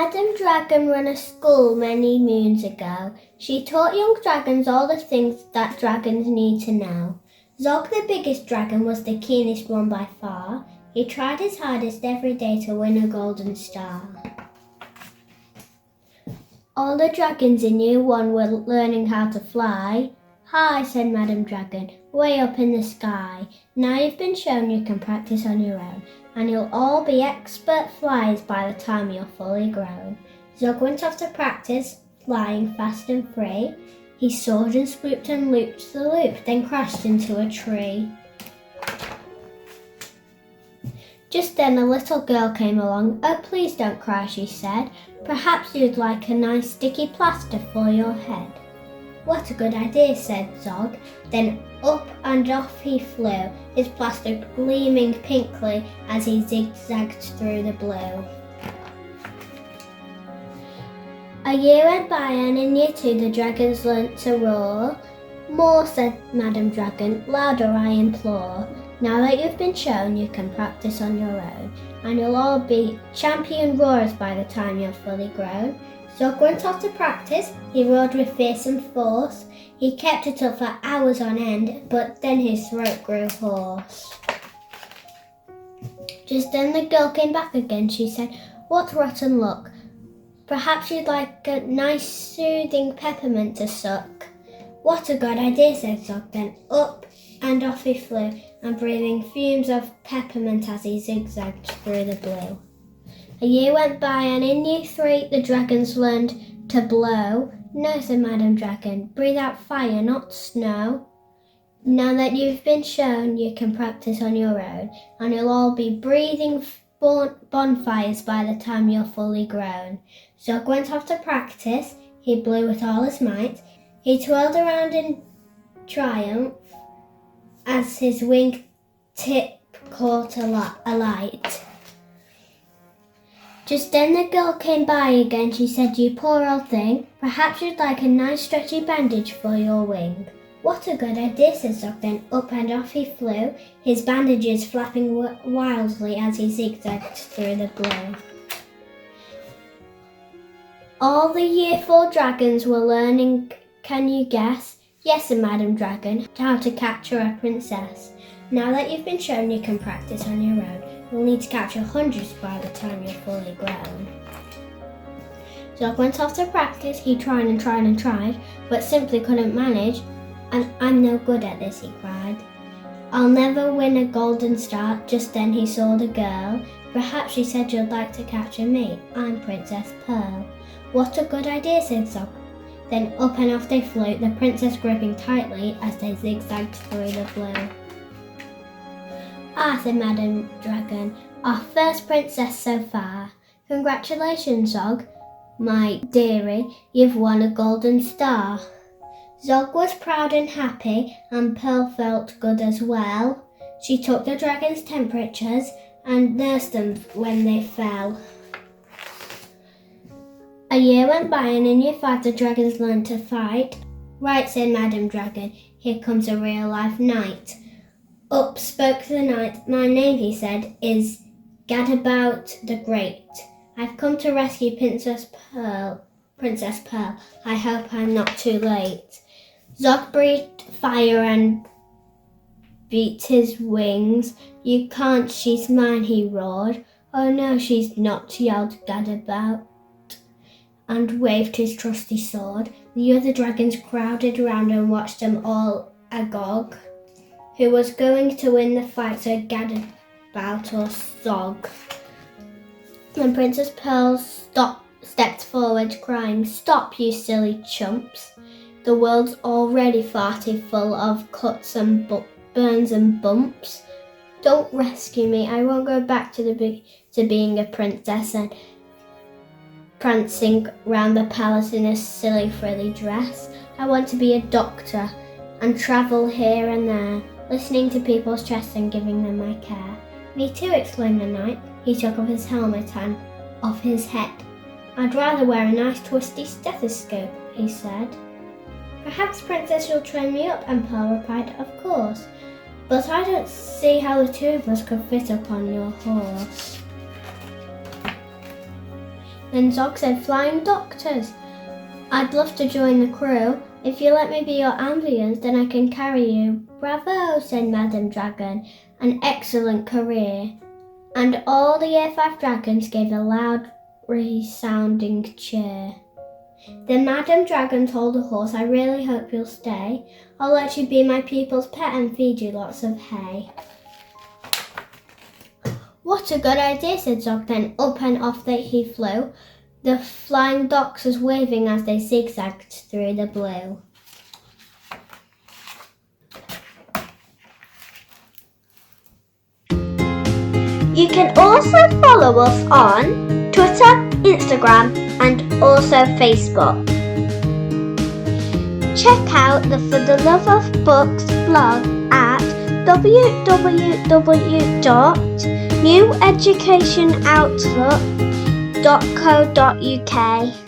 Madam Dragon ran a school many moons ago. She taught young dragons all the things that dragons need to know. Zog, the biggest dragon, was the keenest one by far. He tried his hardest every day to win a golden star. All the dragons in Year 1 were learning how to fly. Hi, said Madam Dragon, way up in the sky. Now you've been shown you can practice on your own, and you'll all be expert flyers by the time you're fully grown. Zog went off to practice, flying fast and free. He soared and swooped and looped the loop, then crashed into a tree. Just then a little girl came along. Oh, please don't cry, she said. Perhaps you'd like a nice sticky plaster for your head. What a good idea, said Zog. Then up and off he flew, his plaster gleaming pinkly as he zigzagged through the blue. A year went by, and in Year 2 the dragons learnt to roar. More, said Madam Dragon, louder I implore. Now that you've been shown, you can practice on your own, and you'll all be champion roarers by the time you're fully grown. Zog went off to practice, he roared with fearsome force. He kept it up for hours on end, but then his throat grew hoarse. Just then the girl came back again. She said, what rotten luck. Perhaps you'd like a nice soothing peppermint to suck. What a good idea, said Zog. Then up and off he flew, and breathing fumes of peppermint as he zigzagged through the blue. A year went by, and in Year 3 the dragons learned to blow. No, said Madam Dragon, breathe out fire, not snow. Now that you've been shown, you can practice on your own, and you'll all be breathing bonfires by the time you're fully grown. Zog went off to practice, he blew with all his might. He twirled around in triumph as his wing tip caught a light. Just then the girl came by again. She said, you poor old thing, perhaps you'd like a nice stretchy bandage for your wing. What a good idea, said Zog. Then up and off he flew, his bandages flapping wildly as he zigzagged through the blue. All the Year 4 dragons were learning, can you guess? Yes, said Madam Dragon, how to capture a princess. Now that you've been shown, you can practice on your own. You'll need to capture hundreds by the time you're fully grown. Zog went off to practice. He tried and tried and tried, but simply couldn't manage. And I'm no good at this, he cried. I'll never win a golden star. Just then he saw the girl. Perhaps she said you'd like to capture me. I'm Princess Pearl. What a good idea, said Zog. Then up and off they flew, the princess gripping tightly as they zigzagged through the blue. Ah, said Madam Dragon, our first princess so far. Congratulations, Zog, my dearie, you've won a golden star. Zog was proud and happy, and Pearl felt good as well. She took the dragon's temperatures and nursed them when they fell. A year went by, and in Year 5 the dragons learned to fight. Right, said Madam Dragon, here comes a real-life knight. Up spoke the knight. My name, he said, is Gadabout the Great. I've come to rescue Princess Pearl. I hope I'm not too late. Zog breathed fire and beat his wings. You can't, she's mine, he roared. Oh no, she's not, yelled Gadabout, and waved his trusty sword. The other dragons crowded round and watched them all agog. Who was going to win the fight, so Gadabout or Zog? And Princess Pearl stepped forward, crying, stop, you silly chumps. The world's already farty full of cuts and burns and bumps. Don't rescue me, I won't go back to being a princess and prancing round the palace in a silly frilly dress. I want to be a doctor and travel here and there, listening to people's chests and giving them my care. Me too, exclaimed the knight. He took off his helmet and off his head. I'd rather wear a nice twisty stethoscope, he said. Perhaps, Princess, you'll train me up, and Pearl replied, of course. But I don't see how the two of us could fit upon your horse. Then Zog said, "Flying doctors. I'd love to join the crew. If you let me be your ambulance, then I can carry you." "Bravo," said Madam Dragon. "An excellent career." And all the Year 5 dragons gave a loud, resounding cheer. Then Madam Dragon told the horse, "I really hope you'll stay. I'll let you be my pupil's pet and feed you lots of hay." "What a good idea," said Zog. Then up and off he flew, the flying doctors waving as they zigzagged through the blue. You can also follow us on Twitter, Instagram, and also Facebook. Check out the For the Love of Books blog at www.neweducationoutlook.co.uk.